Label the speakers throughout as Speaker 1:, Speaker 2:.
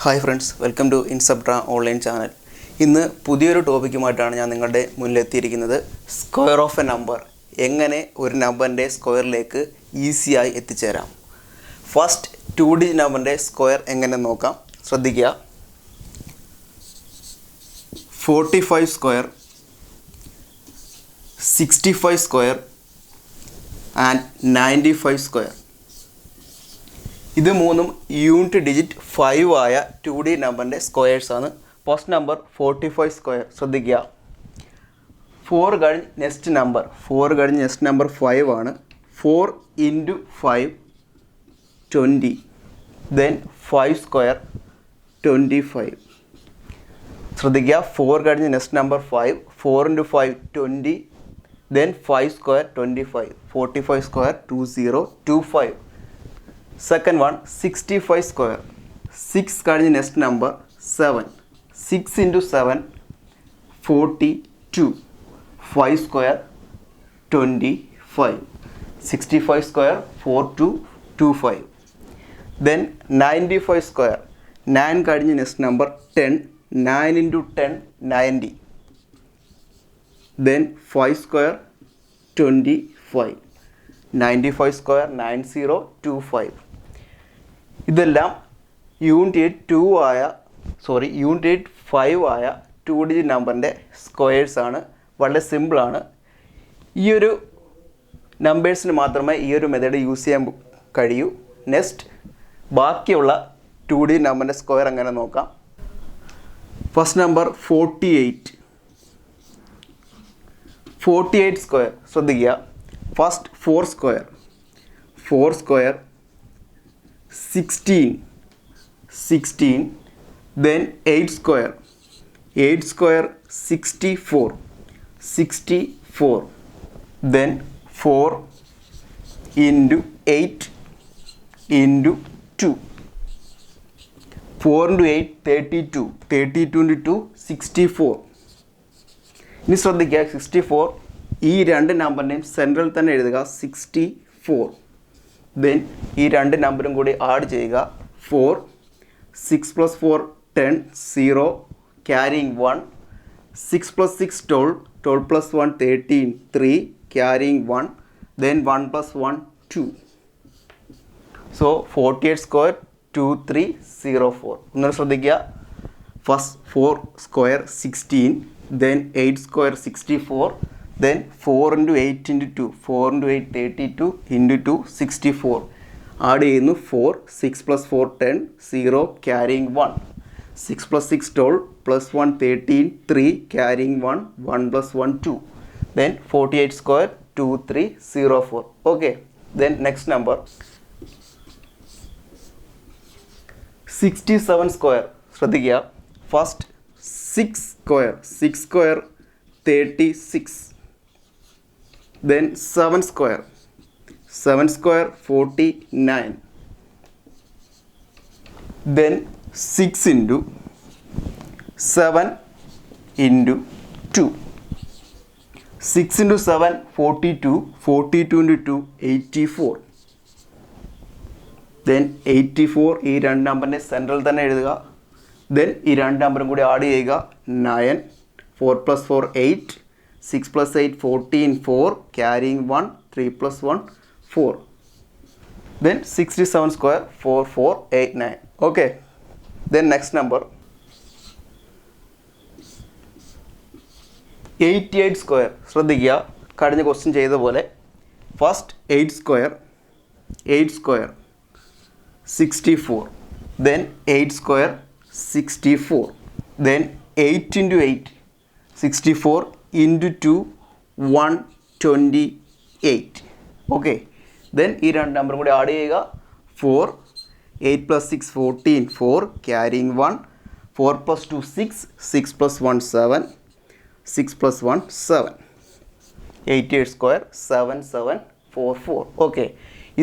Speaker 1: Hi friends, welcome to ഇൻസബ്ട്ര online channel. ഇന്ന് പുതിയൊരു ടോപ്പിക്കുമായിട്ടാണ് ഞാൻ നിങ്ങളുടെ മുന്നിലെത്തിയിരിക്കുന്നത്. സ്ക്വയർ ഓഫ് എ നമ്പർ, എങ്ങനെ ഒരു നമ്പറിൻ്റെ സ്ക്വയറിലേക്ക് ഈസിയായി എത്തിച്ചേരാം. ഫസ്റ്റ് 2 ഡിജിറ്റ് നമ്പറിൻ്റെ സ്ക്വയർ എങ്ങനെ നോക്കാം, ശ്രദ്ധിക്കുക. 45 സ്ക്വയർ, 65 സ്ക്വയർ ആൻഡ് 95 സ്ക്വയർ. ഇത് മൂന്നും യൂണിറ്റ് ഡിജിറ്റ് 5 ആയ 2D നമ്പറിൻ്റെ സ്ക്വയേഴ്സാണ്. ഫസ്റ്റ് നമ്പർ 45 സ്ക്വയർ, ശ്രദ്ധിക്കുക. 4 കഴിഞ്ഞ് നെക്സ്റ്റ് നമ്പർ 5 ആണ്. 4 × 5 20, ദെൻ 5 സ്ക്വയർ 25. ശ്രദ്ധിക്കുക, 4 കഴിഞ്ഞ് next number 5, 4 × 5 20, then 5 square 25, 45 square 2025. Second one 65 square. 6 കഴിഞ്ഞ് next number 7, 6 × 7 42, 5 square 25, 65 square 4225. Then 95 square. 9 കഴിഞ്ഞ് next number 10, 9 × 10 90, then 5 square 25, 95 square 9025. ഇതെല്ലാം യൂണിറ്റ് 5 ആയ 2 ഡിജിറ്റ് നമ്പറിൻ്റെ സ്ക്വയേഴ്സാണ്. വളരെ സിമ്പിളാണ്. ഈ ഒരു നമ്പേഴ്സിന് മാത്രമേ ഈ ഒരു മെത്തേഡ് യൂസ് ചെയ്യാൻ കഴിയൂ. നെക്സ്റ്റ് ബാക്കിയുള്ള 2 ഡിജിറ്റ് നമ്പറിൻ്റെ സ്ക്വയർ എങ്ങനെ നോക്കാം. ഫസ്റ്റ് നമ്പർ 48 സ്ക്വയർ, ശ്രദ്ധിക്കുക. First 4 square, 4 square 16, then 8 square, 8 square 64, then 4 × 8 × 2, 4 × 8 32, 32 × 2 64. ഇനി ശ്രദ്ധിക്കുക, 64 ഈ രണ്ട് നമ്പറിൻ്റെയും സെൻട്രൽ തന്നെ എഴുതുക, 64. ദെൻ ഈ രണ്ട് നമ്പറും കൂടി ആഡ് ചെയ്യുക, 4, 6 + 4 10, 0, carrying 1, 6 + 6 12, 12 + 1 13, 3, carrying 1, then 1 + 1 2. So 48 square 2304. ഒന്നുകൂടെ ശ്രദ്ധിക്കുക. First 4 square 16, then 8 square 64, then 4 × 8 × 2, 4 × 8 32 × 2 64. Add ചെയ്യുന്നു 4, 6 + 4 10, 0, carrying 1, 6 + 6 12, + 1 13, 3, carrying 1, 1 + 1 2, then 48 square 2304. Okay, then next number 67 square, ശ്രദ്ധിക്കുക. First 6 square 36, then 7 square 49, then 6 × 7 × 2, 6 × 7 42, 42 × 2 84, then 84 ഈ രണ്ട് നമ്പറിൻ്റെ സെൻട്രൽ തന്നെ എഴുതുക. ദെൻ ഈ രണ്ട് നമ്പറും കൂടി ആഡ് ചെയ്യുക, 9, 4 + 4 8, 6 + 8 14, 4, carrying 1, 3 + 1 4, then 67 square 4489. Okay, then next number 88 square, ശ്രദ്ധിക്കുക. കഴിഞ്ഞ ക്വസ്റ്റ്യൻ ചെയ്ത പോലെ first 8 square 64, then 8 square 64, then 8 × 8 64 × 2 128. Okay, then ഈ രണ്ട് നമ്പറും കൂടി ആഡ് ചെയ്യുക, 4, 8 + 6 14, 4, carrying 1, 4 + 2 6, 6 + 1 7, 6 + 1 7, 88 square 7744. ഓക്കെ,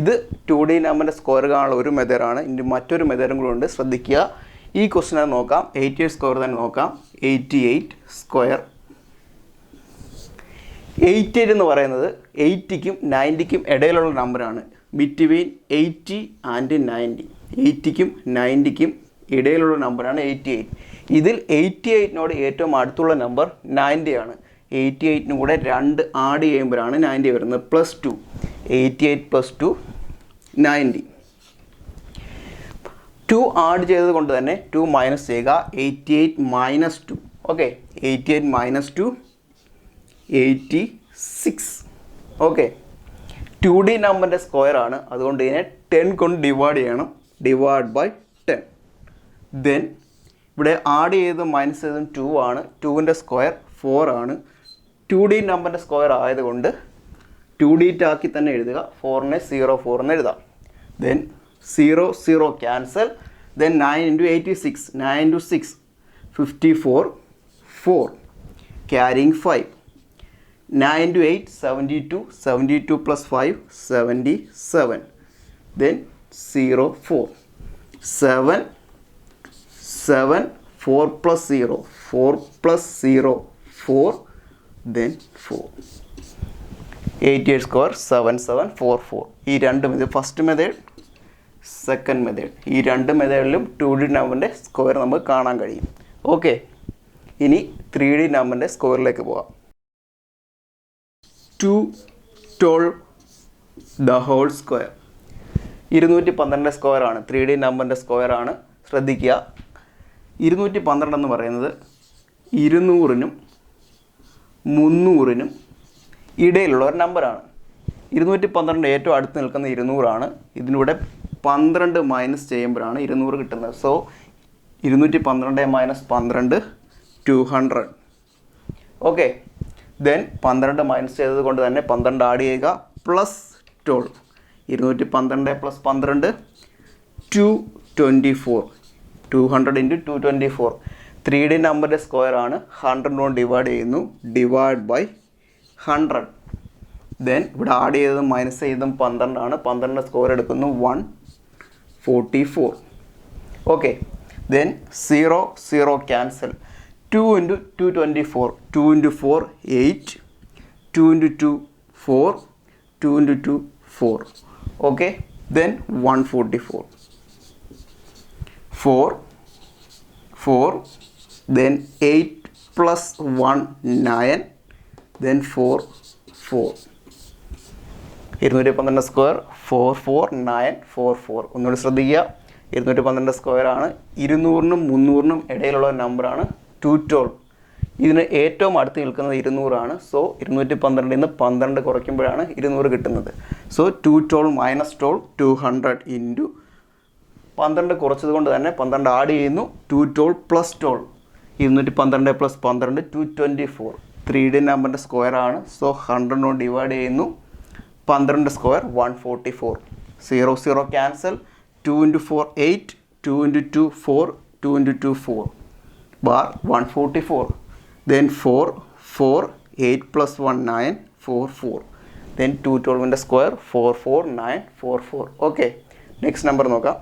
Speaker 1: ഇത് 2D നമ്പറിൻ്റെ സ്ക്വയർ കാണാനുള്ള ഒരു മെത്തേഡാണ്. ഇനി മറ്റൊരു മെത്തേഡും കൂടെ ഉണ്ട്, ശ്രദ്ധിക്കുക. ഈ ക്വസ്റ്റിനെ നോക്കാം. 88 സ്ക്വയർ തന്നെ നോക്കാം. 88 സ്ക്വയർ. 88 എന്ന് പറയുന്നത് 80ക്കും 90ക്കും ഇടയിലുള്ള നമ്പറാണ്. Between 80 and 90. 80ക്കും 90ക്കും ഇടയിലുള്ള നമ്പറാണ് 88. ഇതിൽ 88നോട് ഏറ്റവും അടുത്തുള്ള നമ്പർ 90 ആണ്. 88നും കൂടെ 2 ആഡ് ചെയ്യുമ്പോഴാണ് 90 വരുന്നത്. +2, 88 + 2 90. 2 ആഡ് ചെയ്തത് കൊണ്ട് തന്നെ 2 മൈനസ് ചെയ്യുക. 88 - 2. ഓക്കെ, 88 - 2 86. ഓക്കെ, 2D നമ്പറിൻ്റെ സ്ക്വയർ ആണ്, അതുകൊണ്ട് ഇതിനെ 10 കൊണ്ട് ഡിവൈഡ് ചെയ്യണം. Divide by 10. ദെൻ ഇവിടെ ആഡ് ചെയ്തതും മൈനസ് ചെയ്തതും 2 ആണ്. 2ൻ്റെ സ്ക്വയർ 4 ആണ്. 2D നമ്പറിൻ്റെ സ്ക്വയർ ആയതുകൊണ്ട് 2D ആക്കി തന്നെ എഴുതുക. 4നെ 04 എന്ന് എഴുതാം. Then 0 0 cancel. Then 9 × 86, 9 × 6 54, 4 carrying 5. 9 × 8 72, 72 + 5 77. Then 0 4 7 7 4 + 0 4 + 0 4. Then 4. 88 square 7744. ഈ രണ്ട് method, first method, second method, ഈ രണ്ട് മെത്തേഡിലും 2D നമ്പറിൻ്റെ സ്ക്വയർ നമുക്ക് കാണാൻ കഴിയും. ഓക്കെ, ഇനി 3D നമ്പറിൻ്റെ സ്ക്വയറിലേക്ക് പോകാം. 212 the whole square. 212 സ്ക്വയർ ആണ്. 3D നമ്പറിൻ്റെ സ്ക്വയർ ആണ്. ശ്രദ്ധിക്കുക, 212 എന്ന് പറയുന്നത് 200നും 300നും ഇടയിലുള്ള ഒരു നമ്പറാണ്. 212 ഏറ്റവും അടുത്ത് നിൽക്കുന്ന 200 ആണ്. ഇതിലൂടെ 12 മൈനസ് ചെയ്യുമ്പോഴാണ് 200 കിട്ടുന്നത്. സോ 212 - 12 200. ഓക്കെ, ദെൻ 12 മൈനസ് ചെയ്തത് കൊണ്ട് തന്നെ 12 ആഡ് ചെയ്യുക. +12. 212 + 12 224. 200 × 224. 3D നമ്പറിൻ്റെ സ്ക്വയർ ആണ്. 100 കൊണ്ട് ഡിവൈഡ് ചെയ്യുന്നു. Divide by 100. ദെൻ ഇവിടെ ആഡ് ചെയ്തതും മൈനസ് ചെയ്തതും 12 ആണ്. 12ൻ്റെ സ്ക്വയർ എടുക്കുന്നു 144. Okay, then 0 0 cancel. 2 × 224. 2 × 4 8. 2 × 2 4. 2 × 2 4. Okay, then 144. 4 4. Then 8 + 1 9. Then 4 4. 212 square 44944. ഒന്നുകൂടി ശ്രദ്ധിക്കുക, 212 സ്ക്വയർ ആണ്. 200നും 300നും ഇടയിലുള്ള നമ്പറാണ് 212. ഇതിന് ഏറ്റവും അടുത്ത് നിൽക്കുന്നത് 200 ആണ്. സോ 212 നിന്ന് 12 കുറയ്ക്കുമ്പോഴാണ് 200 കിട്ടുന്നത്. സോ 212 - 12 200 × 12 കുറച്ചത് കൊണ്ട് തന്നെ 12 ആഡ് ചെയ്യുന്നു. 212 + 12 212 + 12 224. 3D നമ്പറിൻ്റെ സ്ക്വയർ ആണ്. സോ 100 കൊണ്ട് ഡിവൈഡ് ചെയ്യുന്നു. 12 square 144. 0 0 cancel. 2 × 4 8. 2 × 2 4. 2 × 2 4 bar 144. Then 4 4. 8 + 1 9 4 4. Then 212ൻ്റെ സ്ക്വയർ 44944. ഓക്കെ, നെക്സ്റ്റ് നമ്പർ നോക്കാം.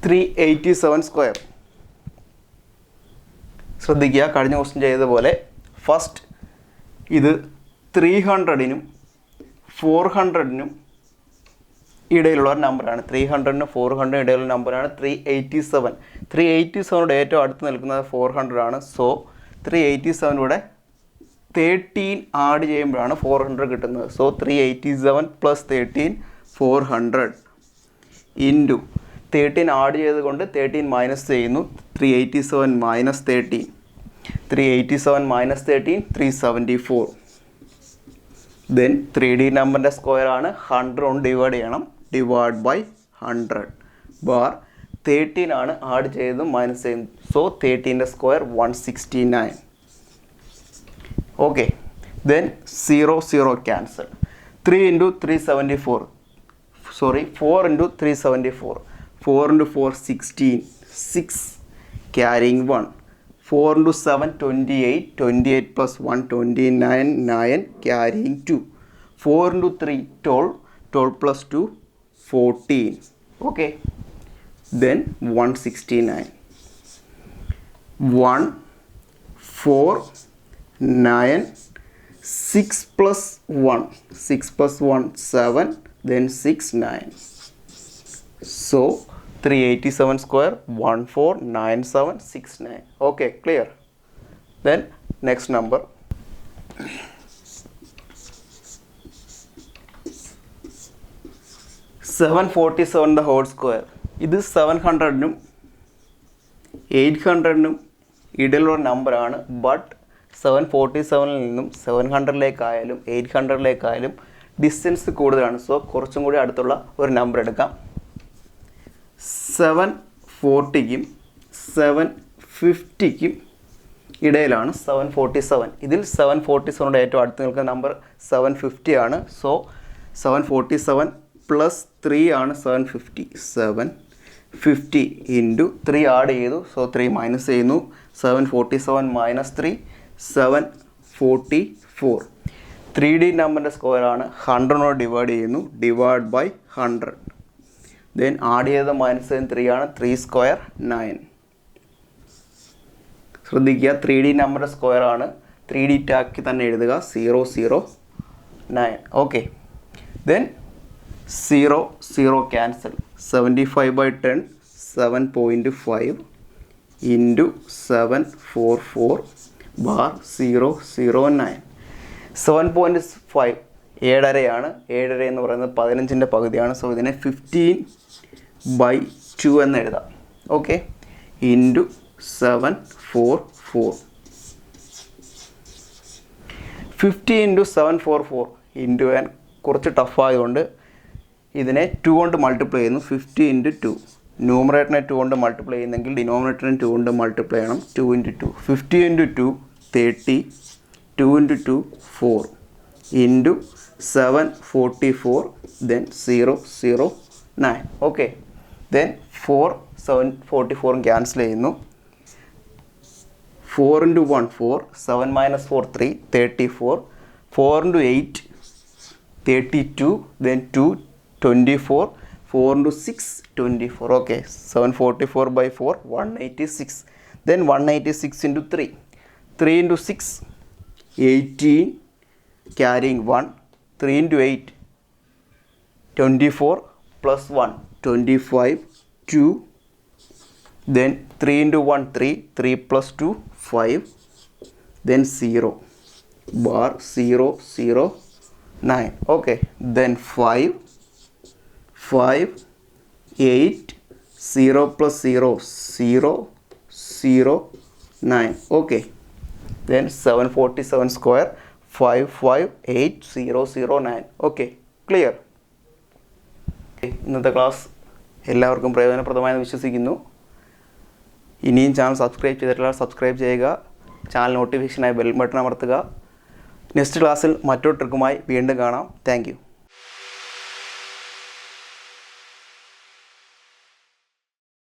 Speaker 1: 387 സ്ക്വയർ. ശ്രദ്ധിക്കുക, കഴിഞ്ഞ ക്വസ്റ്റ്യൻ ചെയ്തതുപോലെ ഫസ്റ്റ് ഇത് 300നും 400നും ഇടയിലുള്ള ഒരു നമ്പറാണ്. 300നും 400നും ഇടയിലുള്ള നമ്പറാണ് 387. 387 ഏറ്റവും അടുത്ത് നിൽക്കുന്നത് 400 ആണ്. സോ 387 13 ആഡ് ചെയ്യുമ്പോഴാണ് 400 കിട്ടുന്നത്. സോ 387 + 13 400 ഇൻറ്റു 13 ആഡ് ചെയ്തുകൊണ്ട് 13 മൈനസ് ചെയ്യുന്നു. 387 - 13. 387 - 13 374. ദെൻ 3D നമ്പറിൻ്റെ സ്ക്വയർ ആണ്. 100 കൊണ്ട് ഡിവൈഡ് ചെയ്യണം. ഡിവൈഡ് ബൈ 100 ബാർ 13 ആണ് ആഡ് ചെയ്തതും മൈനസ് ചെയ്യുന്നു. സോ 13ൻ്റെ square 169. Okay, then 0 0 cancel. 3 × 374. Sorry 4 × 374. 4 × 4 16. 6 carrying 1. 4 × 7 28. 28 + 1 29. 9 carrying 2. 4 × 3 12. 12 + 2 14. Okay, then 169. 1 4 9. 6 + 1. 6 + 1 7. then 6 9. So 387 square 149769. Okay, clear. Then next number. 747 the whole square. ഇത് 700-നും 800-നും ഇടയിലുള്ള നമ്പറാണ്. ബട്ട് 747-ൽ നിന്നും 700-ലേക്കായാലും 800-ലേക്കായാലും ഡിസ്റ്റൻസ് കൂടുതലാണ്. സോ കുറച്ചും കൂടി അടുത്തുള്ള ഒരു നമ്പർ എടുക്കാം. 740-ക്കും 750-ക്കും ഇടയിലാണ് 747. ഇതിൽ 747-യുടെ ഏറ്റവും അടുത്ത് നിൽക്കുന്ന നമ്പർ 750 ആണ്. സോ 747 പ്ലസ് 3 ആണ് 750. 750 ഇൻറ്റു 3 ആഡ് ചെയ്തു. സോ 3 മൈനസ് ചെയ്യുന്നു. 747 മൈനസ് 3 744. 3D നമ്പറിൻ്റെ സ്ക്വയർ ആണ്. 100-നോട് ഡിവൈഡ് ചെയ്യുന്നു. Divide by 100. ദെൻ ആഡ് ചെയ്തത് മൈനസ് 3 ആണ്. 3 സ്ക്വയർ 9. ശ്രദ്ധിക്കുക, 3D നമ്പറിൻ്റെ സ്ക്വയർ ആണ്. 3D ടാക്കി തന്നെ എഴുതുക. 009. Okay. Then 0 cancel. 75/10 7.5 into 744 bar 009. 7.5 7.5 7.5 എന്ന് പറയുന്നത് 15-ൻ്റെ പകുതിയാണ്. സോ ഇതിനെ 15/2 എന്ന് എഴുതാം. Okay. Into 744. 50 into 744 into n കുറച്ച് ടഫായതുകൊണ്ട് ഇതിനെ 2 കൊണ്ട് മൾട്ടിപ്ലൈ ചെയ്യുന്നു. 50 ഇൻറ്റു 2. ന്യൂമറേറ്ററിനെ 2 കൊണ്ട് മൾട്ടിപ്ലൈ ചെയ്യുന്നെങ്കിൽ ഡിനോമിനേറ്ററിനെ 2 കൊണ്ട് മൾട്ടിപ്ലൈ ചെയ്യണം. 2 into 2. 50 into 2 30. 2 into 2 4 into 744. Then 009. Okay. Then 4 744 cancel ചെയ്യുന്നു. 4 into 1 4. 7 minus 4 3 34. 4 into 8 32. Then 2 24. 4 into 6 24. Okay. 744/4 186. Then 186 into 3. 3 into 6 18 carrying 1. 3 into 8 24 plus 1 25 2. Then 3 into 1 3 plus 2 5. Then 0 bar 009. Okay. Then 5 8 0 plus 0 9. Okay. Then 747 square 558,009. Okay, clear. ഇന്നത്തെ class എല്ലാവർക്കും പ്രയോജനപ്രദമായെന്ന് വിശ്വസിക്കുന്നു. ഇനിയും channel subscribe ചെയ്തിട്ടുള്ള subscribe ചെയ്യുക. Channel നോട്ടിഫിക്കേഷനായി bell button അമർത്തുക. Next ക്ലാസ്സിൽ മറ്റൊരു ട്രിക്കുമായി വീണ്ടും കാണാം. Thank you.